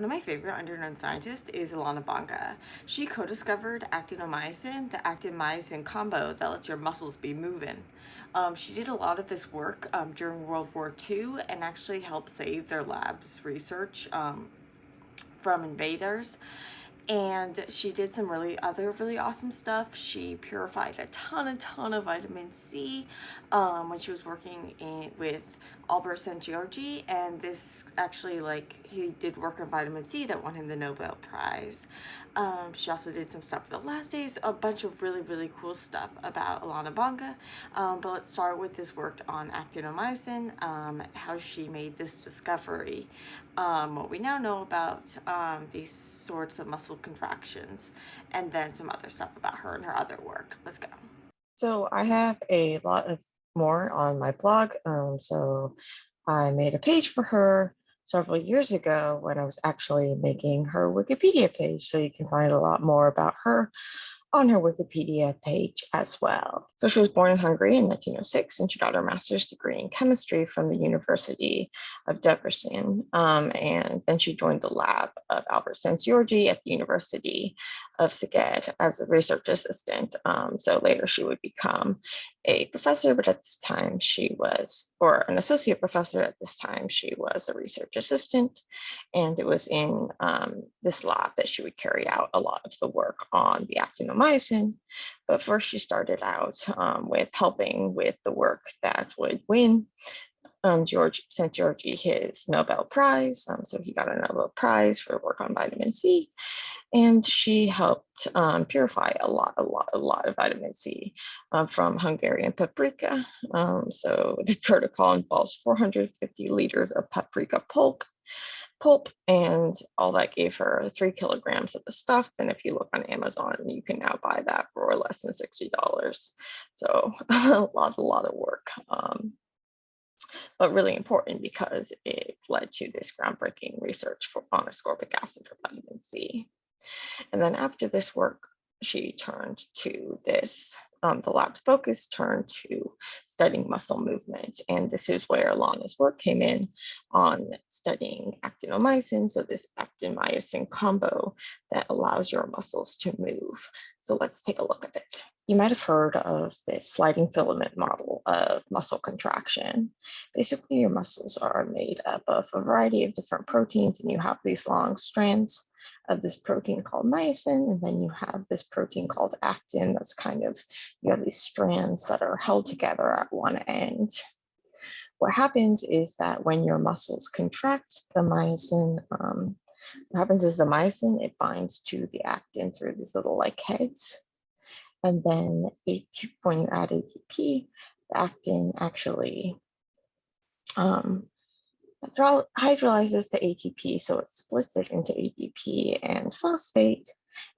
One of my favorite underknown scientists is Ilona Banga. She co-discovered actinomyosin, the actin-myosin combo that lets your muscles be moving. She did a lot of this work during World War II and actually helped save their lab's research from invaders. And she did some really awesome stuff. She purified a ton of vitamin C when she was working with Albert Szent-Györgyi, and this actually, like, he did work on vitamin C that won him the Nobel Prize. She also did some stuff for the Elastase, a bunch of really cool stuff about Ilona Banga. But let's start with this work on actinomyosin, how she made this discovery, what we now know about these sorts of muscle contractions, and then some other stuff about her and her other work. Let's go. So I have a lot of more on my blog. So I made a page for her several years ago when I was actually making her Wikipedia page. So you can find a lot more about her on her Wikipedia page as well. So she was born in Hungary in 1906, and she got her master's degree in chemistry from the University of Debrecen. And then she joined the lab of Albert Szent-Györgyi at the University of Szeged as a research assistant. So later she would become a professor, but at this time she was, or an associate professor. At this time she was a research assistant, and it was in this lab that she would carry out a lot of the work on the actinomyosin. But first she started out with helping with the work that would win George Szent-Györgyi his Nobel Prize. So he got a Nobel Prize for work on vitamin C, and she helped purify a lot of vitamin C from Hungarian paprika. So the protocol involves 450 liters of paprika pulp, and all that gave her 3 kilograms of the stuff. And if you look on Amazon, you can now buy that for less than $60. So a lot of work. But really important because it led to this groundbreaking research on ascorbic acid for vitamin C. And then after this work, she turned to this, the lab's focus turned to studying muscle movement. And this is where Ilona's work came in on studying actinomyosin, so this actin-myosin combo that allows your muscles to move. So let's take a look at it. You might have heard of this sliding filament model of muscle contraction. Basically, your muscles are made up of a variety of different proteins, and you have these long strands of this protein called myosin, and then you have this protein called actin. That's kind of, you have these strands that are held together at one end. What happens is that when your muscles contract, the myosin, what happens is the myosin, it binds to the actin through these little like heads. And then when you add ATP, the actin actually hydrolyzes the ATP, so it splits it into ATP and phosphate.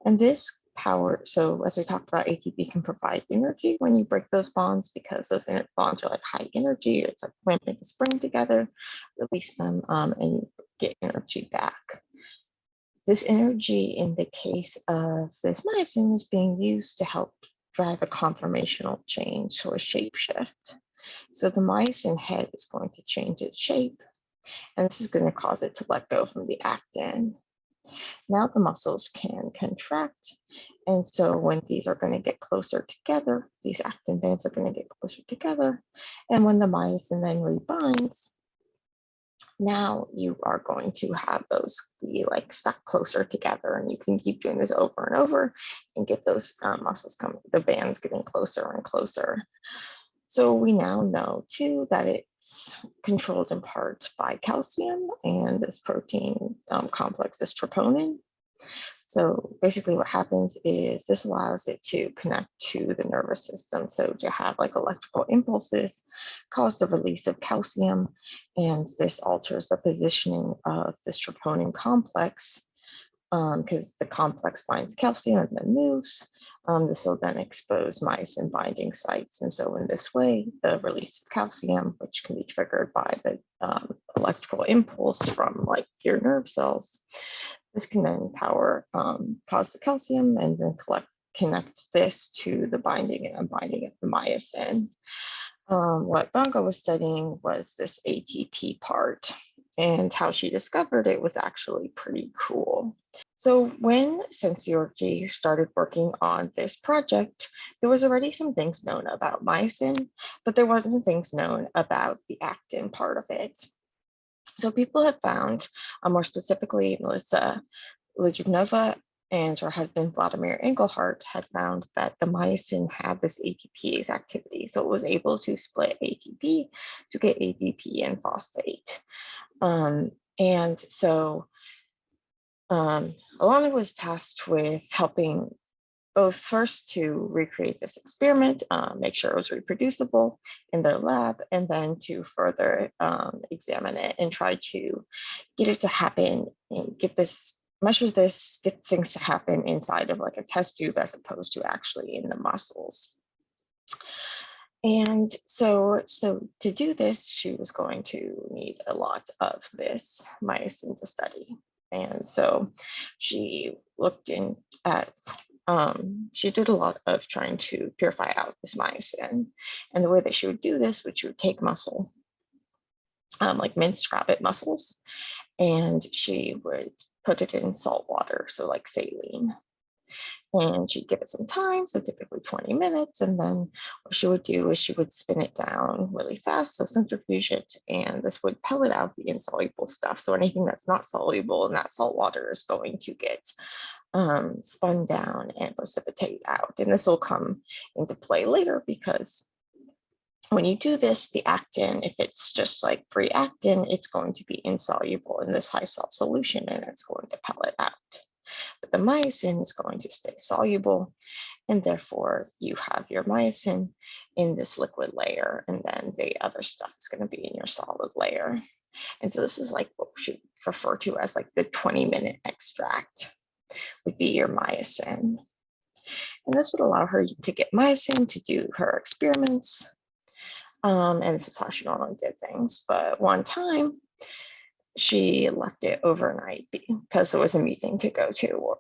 And this power, so as we talked about, ATP can provide energy when you break those bonds, because those bonds are like high energy. It's like clamping a spring together, release them, and you get energy back. This energy in the case of this myosin is being used to help drive a conformational change or a shape shift. So the myosin head is going to change its shape, and this is going to cause it to let go from the actin. Now the muscles can contract, and so when these are going to get closer together, these actin bands are going to get closer together, and when the myosin then rebinds, now you are going to have those be like stuck closer together, and you can keep doing this over and over and get those muscles the bands getting closer and closer. So we now know too that it's controlled in part by calcium and this protein complex is troponin. So basically what happens is this allows it to connect to the nervous system. So to have like electrical impulses cause the release of calcium, and this alters the positioning of this troponin complex, because the complex binds calcium and then moves. This will then expose myosin binding sites. And so in this way, the release of calcium, which can be triggered by the electrical impulse from like your nerve cells, this can then cause the calcium and then connect this to the binding and unbinding of the myosin. What Banga was studying was this ATP part. And how she discovered it was actually pretty cool. So when Szent-Györgyi started working on this project, there was already some things known about myosin, but there wasn't some things known about the actin part of it. So people have found, more specifically, Melissa Lejunova and her husband Vladimir Engelhardt had found that the myosin had this ATPase activity. So it was able to split ATP to get ADP and phosphate. And so Ilona was tasked with helping both first to recreate this experiment, make sure it was reproducible in their lab, and then to further examine it and try to get it to happen and measure this, get things to happen inside of like a test tube as opposed to actually in the muscles. And so to do this, she was going to need a lot of this myosin to study. And so she looked in at, she did a lot of trying to purify out this myosin. And the way that she would do this, which she would take muscle, like minced rabbit muscles, and she would put it in salt water, so like saline. And she'd give it some time, so typically 20 minutes. And then what she would do is she would spin it down really fast, so centrifuge it, and this would pellet out the insoluble stuff. So anything that's not soluble in that salt water is going to get spun down and precipitate out. And this will come into play later because when you do this, the actin, if it's just like free actin, it's going to be insoluble in this high salt solution and it's going to pellet out. But the myosin is going to stay soluble, and therefore you have your myosin in this liquid layer, and then the other stuff is going to be in your solid layer. And so this is like what we should refer to as like the 20-minute extract would be your myosin. And this would allow her to get myosin to do her experiments. And this is how she normally did things. But one time, she left it overnight because there was a meeting to go to.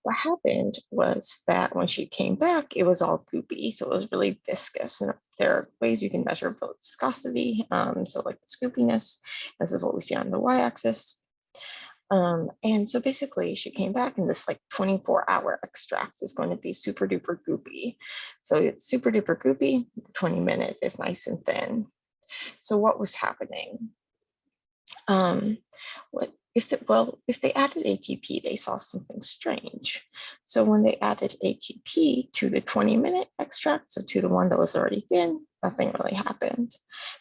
What happened was that when she came back, it was all goopy, so it was really viscous. And there are ways you can measure viscosity, so like the scoopiness. This is what we see on the y-axis. And so basically, she came back, and this like 24-hour extract is going to be super duper goopy. So it's super duper goopy. The 20-minute is nice and thin. So what was happening? If they added ATP, they saw something strange. So when they added ATP to the 20-minute extract, so to the one that was already thin, nothing really happened.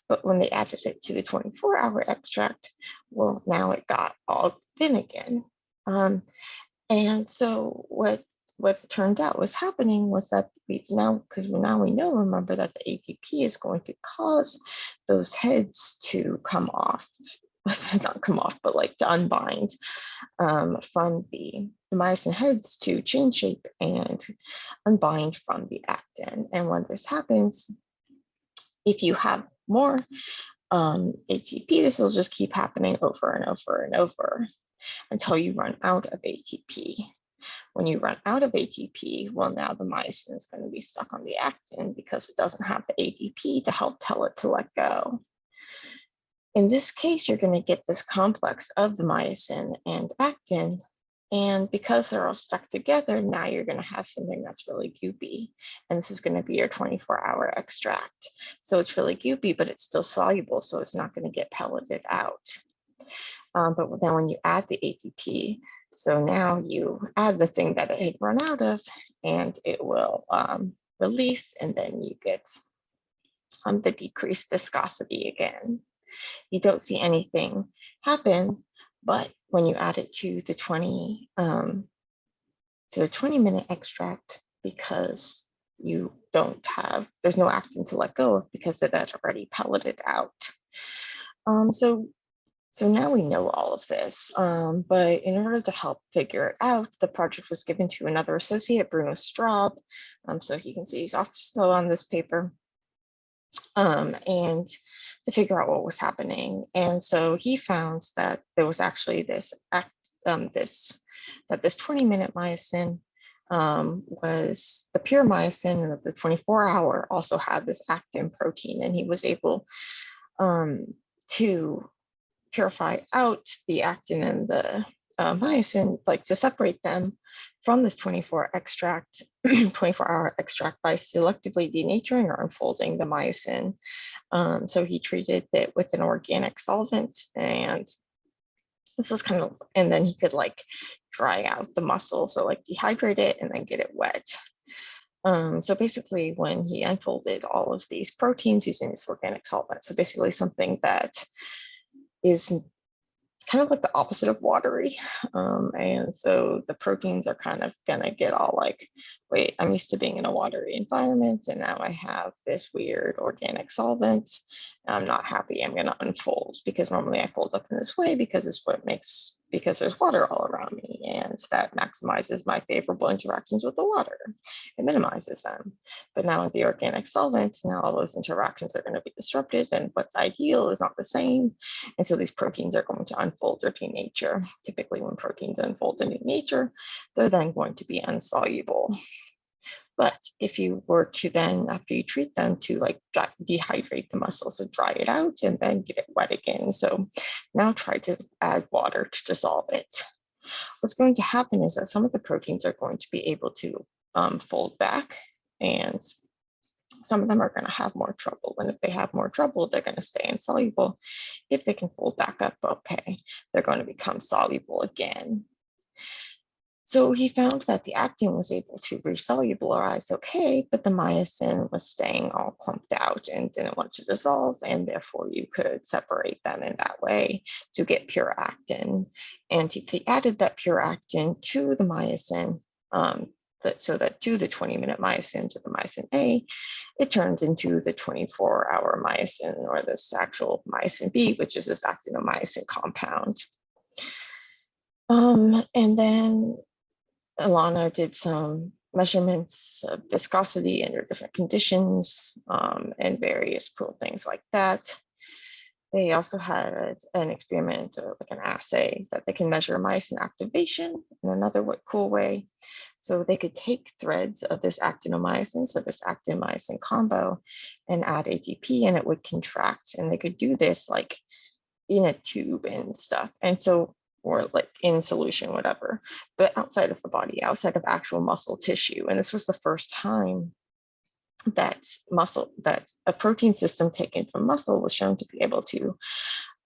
But when they added it to the 24-hour extract, well, now it got all thin again. And so what it turned out was happening was that because now we know, remember that the ATP is going to cause those heads to come off. Not come off, but like to unbind from the myosin heads to change shape and unbind from the actin. And when this happens, if you have more ATP, this will just keep happening over and over and over until you run out of ATP. When you run out of ATP, well, now the myosin is going to be stuck on the actin because it doesn't have the ATP to help tell it to let go. In this case, you're going to get this complex of the myosin and actin. And because they're all stuck together, now you're going to have something that's really goopy. And this is going to be your 24-hour extract. So it's really goopy, but it's still soluble, so it's not going to get pelleted out. But then when you add the ATP, so now you add the thing that it had run out of, and it will release, and then you get the decreased viscosity again. You don't see anything happen, but when you add it to the 20-minute extract, because you don't have, there's no actin to let go of because it had already pelleted out. So now we know all of this, but in order to help figure it out, the project was given to another associate, Bruno Straub. So you can see he's also on this paper. And to figure out what was happening. And so he found that there was actually this 20-minute myosin was the pure myosin, and that the 24-hour also had this actin protein, and he was able to purify out the actin and the myosin, like to separate them from this 24-hour extract by selectively denaturing or unfolding the myosin. So he treated it with an organic solvent, and this was kind of, and then he could like dry out the muscle, so like dehydrate it and then get it wet. So basically, when he unfolded all of these proteins using this organic solvent, so basically something that is kind of like the opposite of watery. And so the proteins are kind of gonna get all like, wait, I'm used to being in a watery environment, and now I have this weird organic solvent. I'm not happy. I'm gonna unfold, because normally I fold up in this way because it's what makes, because there's water all around me, and that maximizes my favorable interactions with the water. It minimizes them. But now with the organic solvent, now all those interactions are going to be disrupted, and what's ideal is not the same. And so these proteins are going to unfold or denature. Typically, when proteins unfold and denature, they're then going to be insoluble. But if you were to then, after you treat them, to like dehydrate the muscle, so dry it out and then get it wet again. So now try to add water to dissolve it. What's going to happen is that some of the proteins are going to be able to fold back, and some of them are going to have more trouble. And if they have more trouble, they're going to stay insoluble. If they can fold back up, okay, they're going to become soluble again. So he found that the actin was able to resolubilize okay, but the myosin was staying all clumped out and didn't want to dissolve, and therefore you could separate them in that way to get pure actin. And he added that pure actin to the myosin, so that to the 20-minute myosin, to the myosin A, it turned into the 24-hour myosin, or this actual myosin B, which is this actinomyosin compound. And then Ilona did some measurements of viscosity under different conditions, and various cool things like that. They also had an experiment, or like an assay, that they can measure myosin activation in another cool way. So they could take threads of this actinomyosin, so this actin-myosin combo, and add ATP, and it would contract. And they could do this like in a tube and stuff. And so, or like in solution, whatever, but outside of the body, outside of actual muscle tissue. And this was the first time that a protein system taken from muscle was shown to be able to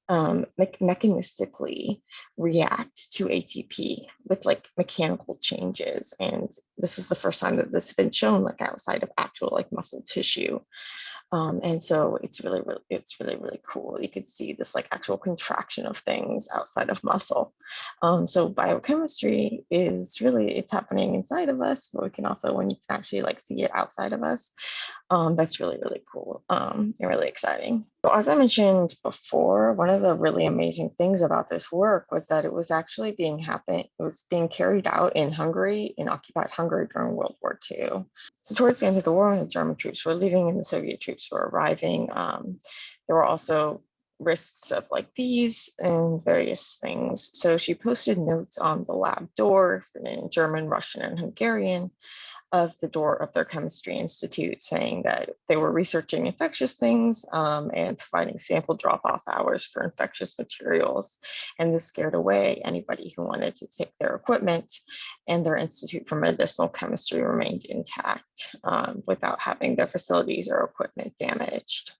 mechanistically react to ATP with like mechanical changes. And this was the first time that this had been shown like outside of actual like muscle tissue. And so it's really, really cool. You could see this like actual contraction of things outside of muscle. So biochemistry is really, it's happening inside of us, but we can also, when you can actually like see it outside of us, that's really, really cool and really exciting. So as I mentioned before, one of the really amazing things about this work was that it was actually being carried out in Hungary, in occupied Hungary during World War II. So towards the end of the war, when the German troops were leaving and the Soviet troops were arriving, there were also risks of like these and various things. So she posted notes on the lab door in German, Russian, and Hungarian of the door of their chemistry institute, saying that they were researching infectious things and providing sample drop-off hours for infectious materials. And this scared away anybody who wanted to take their equipment, and their Institute for Medicinal Chemistry remained intact without having their facilities or equipment damaged.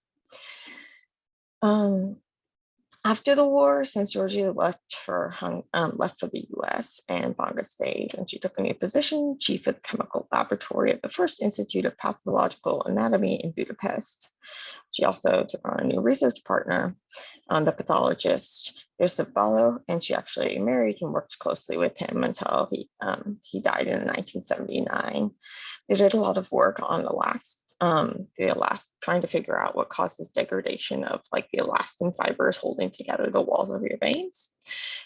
After the war, since Georgie left for the US, and Banga stayed, and she took a new position, chief of the chemical laboratory of the first Institute of Pathological Anatomy in Budapest. She also took on a new research partner, the pathologist Joseph Ballo, and she actually married and worked closely with him until he died in 1979. They did a lot of work on trying to figure out what causes degradation of like the elastin fibers holding together the walls of your veins.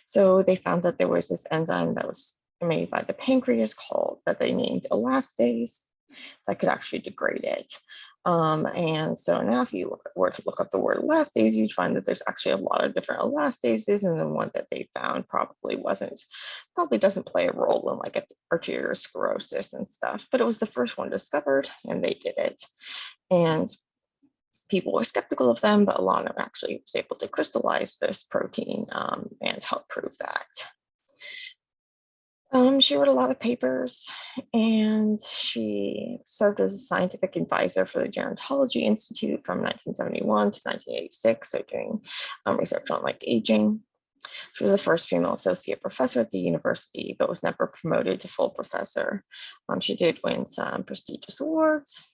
So they found that there was this enzyme that was made by the pancreas that they named elastase that could actually degrade it. And so now if you were to look up the word elastase, you'd find that there's actually a lot of different elastases, and the one that they found probably doesn't play a role in like arteriosclerosis and stuff, but it was the first one discovered and they did it. And people were skeptical of them, but Ilona actually was able to crystallize this protein and help prove that. She wrote a lot of papers, and she served as a scientific advisor for the Gerontology Institute from 1971 to 1986, so doing research on like aging. She was the first female associate professor at the university, but was never promoted to full professor. She did win some prestigious awards,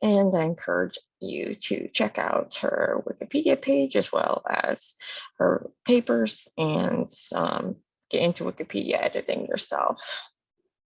and I encourage you to check out her Wikipedia page as well as her papers and get into Wikipedia editing yourself.